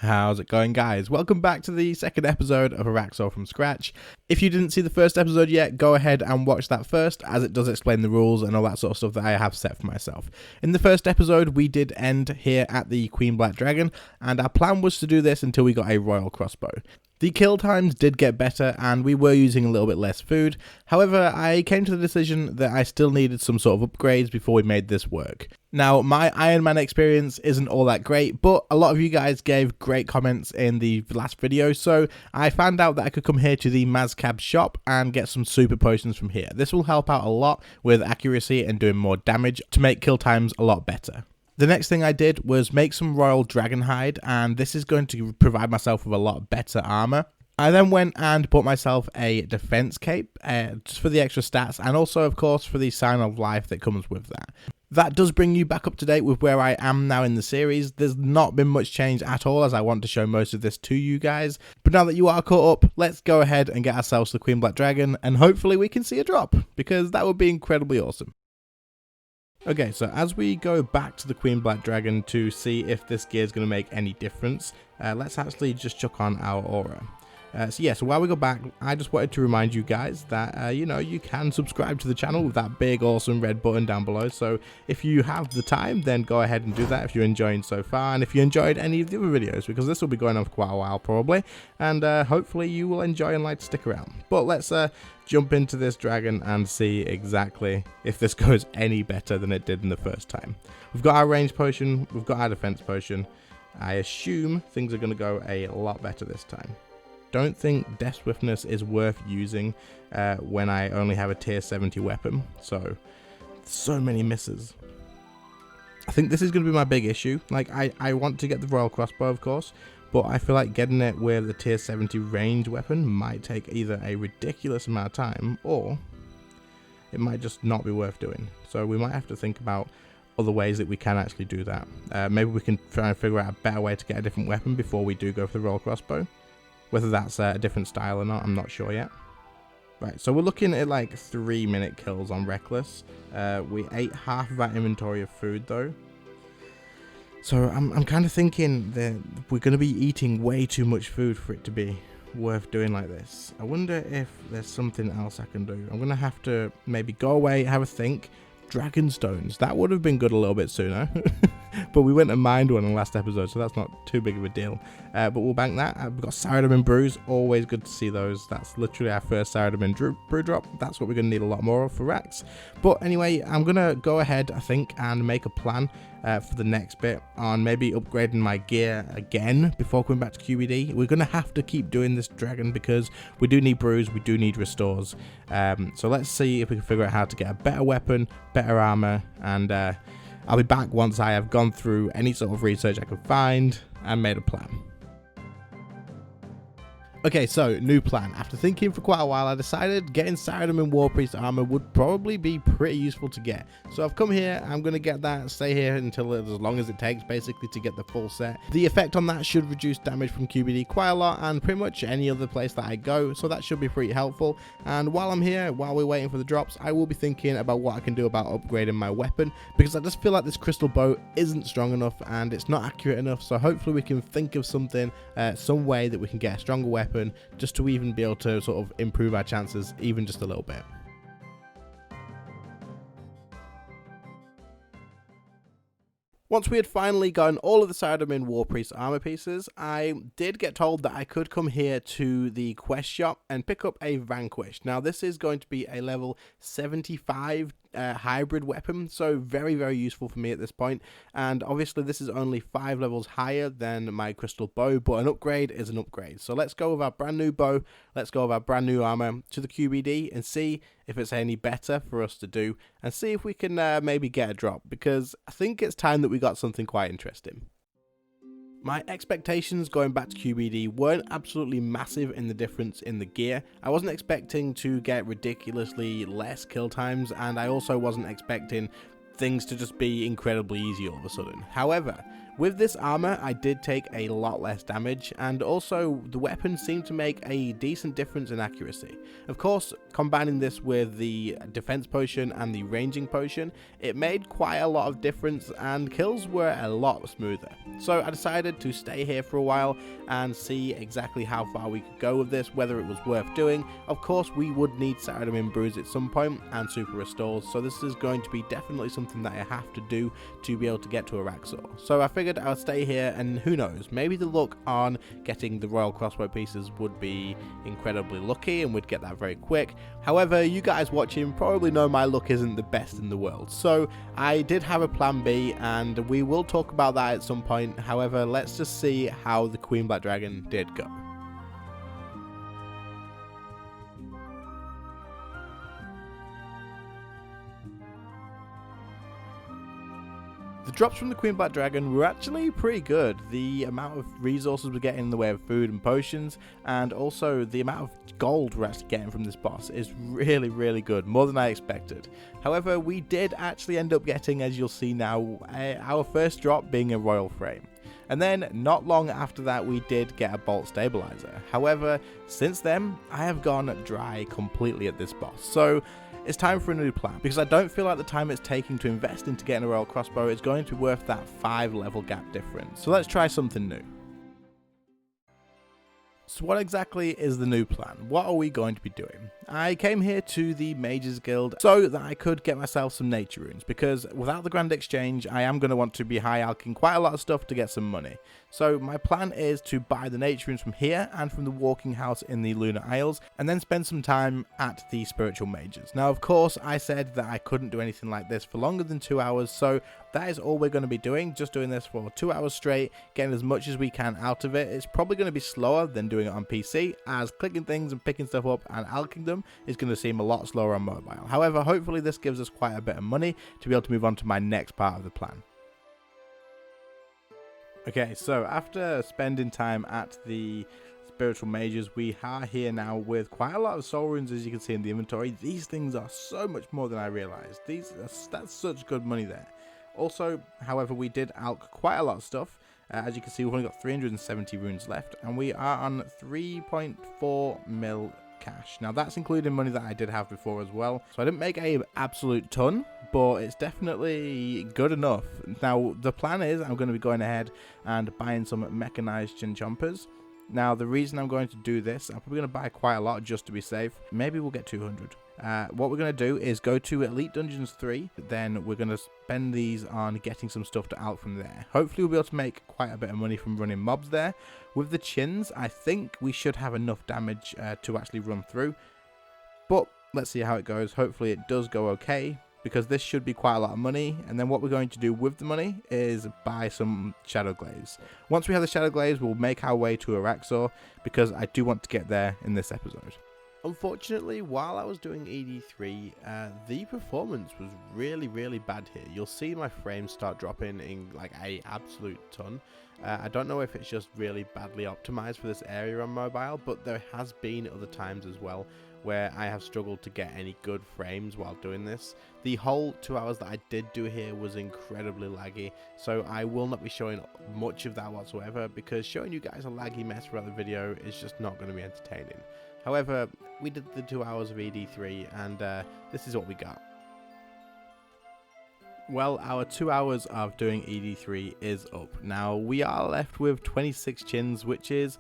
How's it going, guys? Welcome back to the second episode of Araxxor from Scratch. If you didn't see the first episode yet, go ahead and watch that first, as it does explain the rules and all that sort of stuff that I have set for myself. In the first episode, we did end here at the Queen Black Dragon, and our plan was to do this until we got a Royal Crossbow. The kill times did get better and we were using a little bit less food. However, I came to the decision that I still needed some sort of upgrades before we made this work. Now, my Iron Man experience isn't all that great, but a lot of you guys gave great comments in the last video, so I found out that I could come here to the Mazcab shop and get some super potions from here. This will help out a lot with accuracy and doing more damage to make kill times a lot better. The next thing I did was make some Royal Dragon Hide, and this is going to provide myself with a lot better armor. I then went and bought myself a defense cape, just for the extra stats, and also, of course, for the sign of life that comes with that. That does bring you back up to date with where I am now in the series. There's not been much change at all, as I want to show most of this to you guys. But now that you are caught up, let's go ahead and get ourselves the Queen Black Dragon, and hopefully we can see a drop, because that would be incredibly awesome. Okay, so as we go back to the Queen Black Dragon to see if this gear is going to make any difference, let's actually just chuck on our aura. So while we go back, I just wanted to remind you guys that, you can subscribe to the channel with that big awesome red button down below. So if you have the time, then go ahead and do that if you're enjoying so far. And if you enjoyed any of the other videos, because this will be going on for quite a while probably. And hopefully you will enjoy and like to stick around. But let's jump into this dragon and see exactly if this goes any better than it did in the first time. We've got our range potion, we've got our defense potion. I assume things are going to go a lot better this time. Don't think Death Swiftness is worth using when I only have a tier 70 weapon, so many misses. I think this is going to be my big issue. Like, I want to get the Royal Crossbow, of course, but I feel like getting it with a tier 70 range weapon might take either a ridiculous amount of time, or it might just not be worth doing. So we might have to think about other ways that we can actually do that. Maybe we can try and figure out a better way to get a different weapon before we do go for the Royal Crossbow. Whether that's a different style or not, I'm not sure yet. Right, so we're looking at like 3-minute kills on Reckless. We ate half of our inventory of food though. So I'm kind of thinking that we're going to be eating way too much food for it to be worth doing like this. I wonder if there's something else I can do. I'm going to have to maybe go away, have a think. Dragon stones, that would have been good a little bit sooner. But we went and mined one in the last episode, so that's not too big of a deal. But we'll bank that. We've got Saradomin brews, always good to see those. That's literally our first Saradomin brew drop. That's what we're going to need a lot more of for Rax. But anyway, I'm going to go ahead, I think, and make a plan for the next bit on maybe upgrading my gear again before coming back to QBD. We're going to have to keep doing this dragon because we do need brews, we do need restores. So let's see if we can figure out how to get a better weapon, better armor, and I'll be back once I have gone through any sort of research I can find and made a plan. Okay, so new plan. After thinking for quite a while, I decided getting Saradomin Warpriest armor would probably be pretty useful to get. So I've come here, I'm going to get that, stay here until as long as it takes basically to get the full set. The effect on that should reduce damage from QBD quite a lot and pretty much any other place that I go, so that should be pretty helpful. And while I'm here, while we're waiting for the drops, I will be thinking about what I can do about upgrading my weapon, because I just feel like this crystal bow isn't strong enough and it's not accurate enough, so hopefully we can think of something, some way that we can get a stronger weapon just to even be able to sort of improve our chances even just a little bit. Once we had finally gotten all of the Saradomin Warpriest armor pieces, I did get told that I could come here to the quest shop and pick up a Vanquish. Now this is going to be a level 75 hybrid weapon, so very useful for me at this point. And obviously this is only 5 levels higher than my crystal bow, but an upgrade is an upgrade. So let's go with our brand new bow, let's go with our brand new armor to the QBD and see if it's any better for us to do, and see if we can maybe get a drop, because I think it's time that we got something quite interesting. My expectations going back to QBD weren't absolutely massive in the difference in the gear. I wasn't expecting to get ridiculously less kill times, and I also wasn't expecting things to just be incredibly easy all of a sudden. However, With this armor, I did take a lot less damage, and also the weapons seem to make a decent difference in accuracy. Of course, combining this with the defense potion and the ranging potion, it made quite a lot of difference and kills were a lot smoother. So I decided to stay here for a while and see exactly how far we could go with this, whether it was worth doing. Of course, we would need Saradomin Brews at some point and Super Restores, so this is going to be definitely something that I have to do to be able to get to Araxxor. So I figured I'll stay here, and who knows, maybe the luck on getting the Royal Crossbow pieces would be incredibly lucky and we'd get that very quick. However, you guys watching probably know my luck isn't the best in the world, so I did have a plan B, and we will talk about that at some point. However, let's just see how the Queen Black Dragon did go. The drops from the Queen Black Dragon were actually pretty good. The amount of resources we're getting in the way of food and potions, and also the amount of gold we're actually getting from this boss is really, really good, more than I expected. However, we did actually end up getting, as you'll see now, our first drop being a Royal Frame. And then, not long after that, we did get a Bolt Stabilizer. However, since then, I have gone dry completely at this boss. So, it's time for a new plan, because I don't feel like the time it's taking to invest into getting a Royal Crossbow is going to be worth that 5 level gap difference. So let's try something new. So what exactly is the new plan? What are we going to be doing? I came here to the Mages Guild so that I could get myself some nature runes, because without the Grand Exchange I am going to want to be high alching quite a lot of stuff to get some money. So my plan is to buy the nature runes from here and from the walking house in the Lunar Isles, and then spend some time at the Spiritual Mages. Now of course I said that I couldn't do anything like this for longer than 2 hours, so that is all we're going to be doing, just doing this for 2 hours straight, getting as much as we can out of it. It's probably going to be slower than doing it on PC, as clicking things and picking stuff up and alching them is going to seem a lot slower on mobile. However, hopefully this gives us quite a bit of money to be able to move on to my next part of the plan. Okay, so after spending time at the Spiritual Mages, we are here now with quite a lot of soul runes, as you can see in the inventory. These things are so much more than I realized. That's such good money there. Also, however, we did alch quite a lot of stuff. As you can see, we've only got 370 runes left, and we are on 3.4 mil cash. Now that's including money that I did have before as well, so I didn't make an absolute ton, but it's definitely good enough. Now the plan is I'm going to be going ahead and buying some mechanized chinchompers. Now the reason I'm going to do this, I'm probably going to buy quite a lot just to be safe. Maybe we'll get 200. What we're going to do is go to Elite Dungeons 3, then we're going to spend these on getting some stuff to out from there. Hopefully we'll be able to make quite a bit of money from running mobs there. With the chins, I think we should have enough damage to actually run through, but let's see how it goes. Hopefully it does go okay, because this should be quite a lot of money. And then what we're going to do with the money is buy some Shadow Glaives. Once we have the Shadow Glaives, we'll make our way to Araxxor, because I do want to get there in this episode. Unfortunately, while I was doing ED3, the performance was really, really bad here. You'll see my frames start dropping in like a absolute ton. I don't know if it's just really badly optimized for this area on mobile, but there has been other times as well where I have struggled to get any good frames while doing this. The whole 2 hours that I did do here was incredibly laggy, so I will not be showing much of that whatsoever, because showing you guys a laggy mess throughout the video is just not going to be entertaining. However, we did the 2 hours of ED3, and this is what we got. Well, our 2 hours of doing ED3 is up. Now, we are left with 26 chins, which is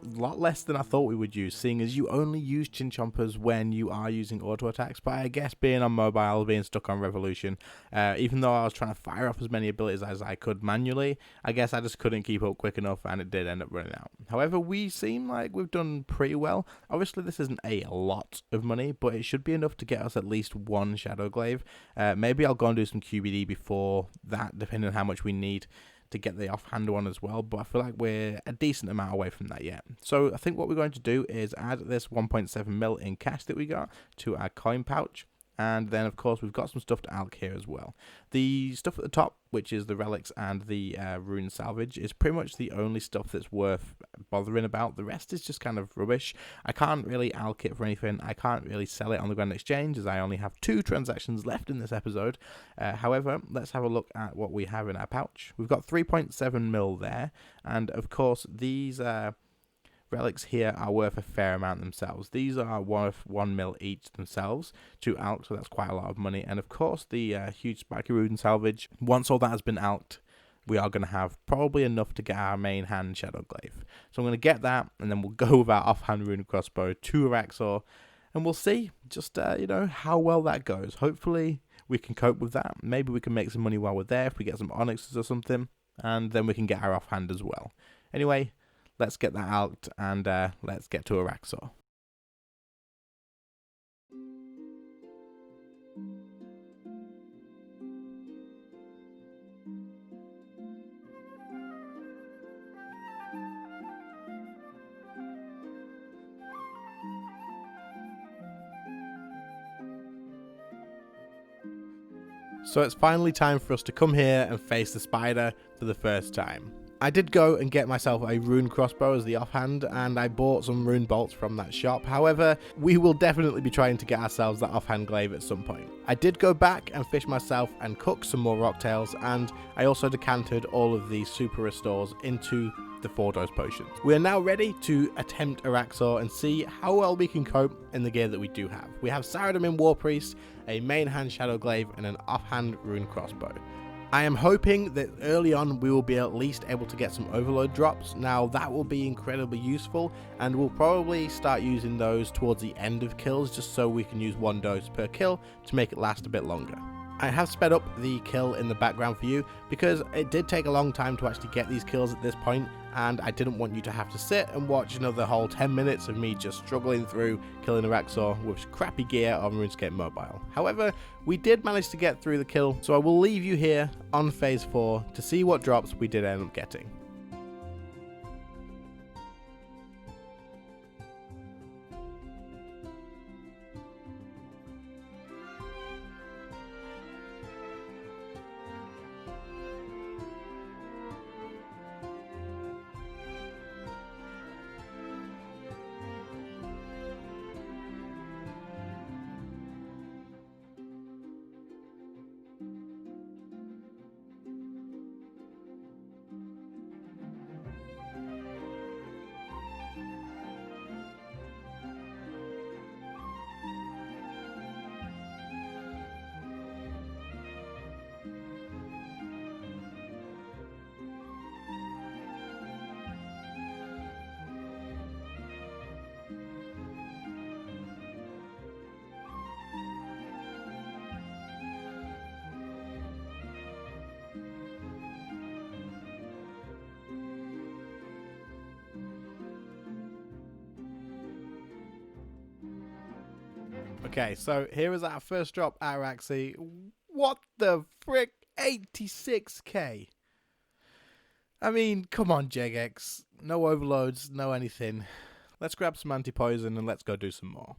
a lot less than I thought we would use, seeing as you only use chinchompers when you are using auto attacks. But I guess being on mobile, being stuck on Revolution, even though I was trying to fire off as many abilities as I could manually, I guess I just couldn't keep up quick enough, and it did end up running out. However, we seem like we've done pretty well. Obviously this isn't a lot of money, but it should be enough to get us at least one Shadow Glaive. Maybe I'll go and do some QBD before that, depending on how much we need to get the offhand one as well, but I feel like we're a decent amount away from that yet. So I think what we're going to do is add this 1.7 mil in cash that we got to our coin pouch, And then, of course, we've got some stuff to alch here as well. The stuff at the top, which is the relics and the rune salvage, is pretty much the only stuff that's worth bothering about. The rest is just kind of rubbish. I can't really alch it for anything. I can't really sell it on the Grand Exchange, as I only have 2 transactions left in this episode. However, let's have a look at what we have in our pouch. We've got 3.7 mil there, and of course, these relics here are worth a fair amount themselves. These are worth 1 mil each themselves to alch, so that's quite a lot of money. And of course, the huge spiky rune salvage, once all that has been alched, we are going to have probably enough to get our main hand Shadowglaive. So I'm going to get that, and then we'll go with our offhand rune crossbow to Araxxor, and we'll see just, how well that goes. Hopefully, we can cope with that. Maybe we can make some money while we're there if we get some onyxes or something, and then we can get our offhand as well. Anyway, let's get that out, and let's get to Araxxor. So it's finally time for us to come here and face the spider for the first time. I did go and get myself a rune crossbow as the offhand, and I bought some rune bolts from that shop. However, we will definitely be trying to get ourselves that offhand glaive at some point. I did go back and fish myself and cook some more rocktails, and I also decanted all of the super restores into the 4-dose potions. We are now ready to attempt Araxxor and see how well we can cope in the gear that we do have. We have Saradomin Warpriest, a main hand Shadowglaive, and an offhand rune crossbow. I am hoping that early on we will be at least able to get some overload drops. Now that will be incredibly useful, and we'll probably start using those towards the end of kills just so we can use 1 dose per kill to make it last a bit longer. I have sped up the kill in the background for you because it did take a long time to actually get these kills at this point, and I didn't want you to have to sit and watch another whole 10 minutes of me just struggling through killing Araxxor with crappy gear on RuneScape Mobile. However, we did manage to get through the kill, so I will leave you here on phase 4 to see what drops we did end up getting. Okay, so here is our first drop at Araxxor. What the frick? 86k. I mean, come on, Jagex. No overloads, no anything. Let's grab some anti-poison and let's go do some more.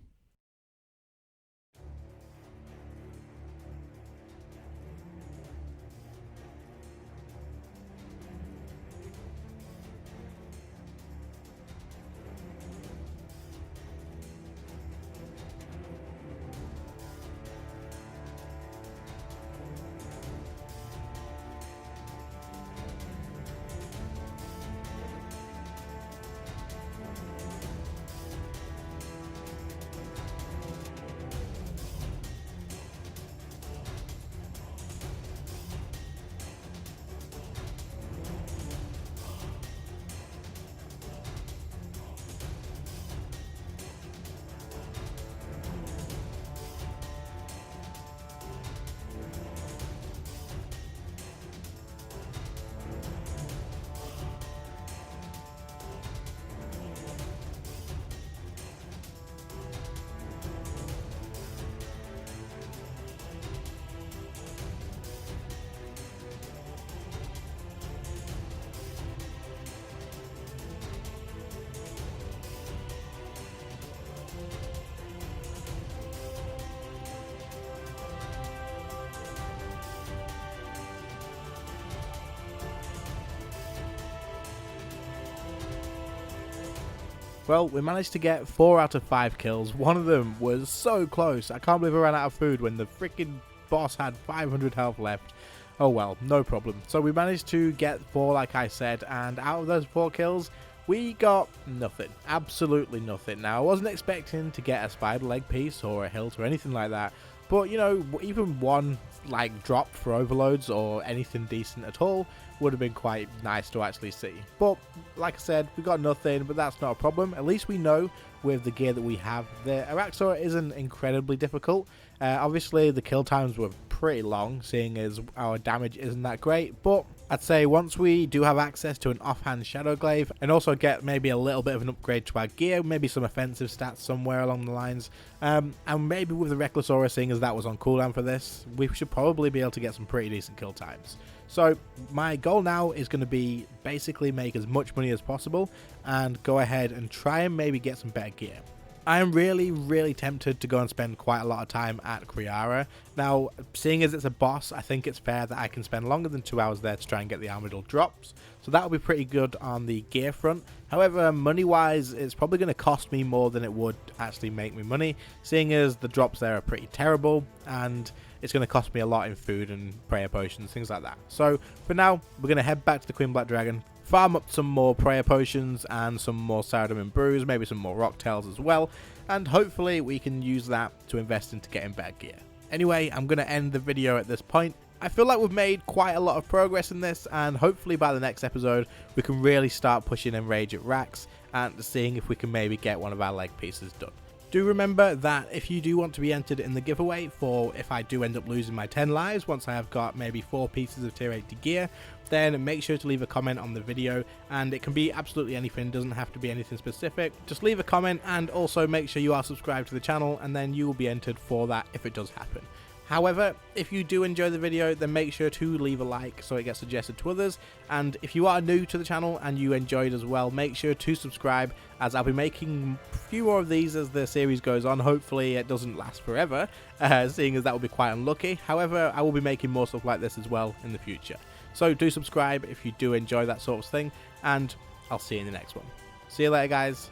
Well, we managed to get 4 out of 5 kills. One of them was so close. I can't believe I ran out of food when the freaking boss had 500 health left. Oh well, no problem. So we managed to get 4 like I said, and out of those 4 kills, we got nothing. Absolutely nothing. Now, I wasn't expecting to get a spider leg piece or a hilt or anything like that, but you know, even one like drop for overloads or anything decent at all would have been quite nice to actually see. But like I said, we got nothing, but that's not a problem. At least we know with the gear that we have, the Araxxor isn't incredibly difficult. Obviously the kill times were pretty long, seeing as our damage isn't that great, but I'd say once we do have access to an offhand Shadow Glaive and also get maybe a little bit of an upgrade to our gear, maybe some offensive stats somewhere along the lines, and maybe with the Reckless Aura, seeing as that was on cooldown for this, we should probably be able to get some pretty decent kill times. So my goal now is going to be basically make as much money as possible and go ahead and try and maybe get some better gear. I am really tempted to go and spend quite a lot of time at Kriara. Now, seeing as it's a boss, I think it's fair that I can spend longer than 2 hours there to try and get the Armadyl drops. So that will be pretty good on the gear front. However, money-wise, it's probably going to cost me more than it would actually make me money, seeing as the drops there are pretty terrible, and it's going to cost me a lot in food and prayer potions, things like that. So, for now, we're going to head back to the Queen Black Dragon, farm up some more prayer potions and some more Saradomin brews, maybe some more rock tails as well, and hopefully we can use that to invest into getting better gear. Anyway, I'm going to end the video at this point. I feel like we've made quite a lot of progress in this, and hopefully by the next episode we can really start pushing Enrage at Rax and seeing if we can maybe get one of our leg pieces done. Do remember that if you do want to be entered in the giveaway for if I do end up losing my 10 lives once I have got maybe 4 pieces of tier 80 gear, then make sure to leave a comment on the video, and it can be absolutely anything, doesn't have to be anything specific. Just leave a comment and also make sure you are subscribed to the channel, and then you will be entered for that if it does happen. However, if you do enjoy the video, then make sure to leave a like so it gets suggested to others, and if you are new to the channel and you enjoyed as well, make sure to subscribe, as I'll be making a few more of these as the series goes on. Hopefully it doesn't last forever, seeing as that will be quite unlucky. However, I will be making more stuff like this as well in the future. So do subscribe if you do enjoy that sort of thing, and I'll see you in the next one. See you later, guys.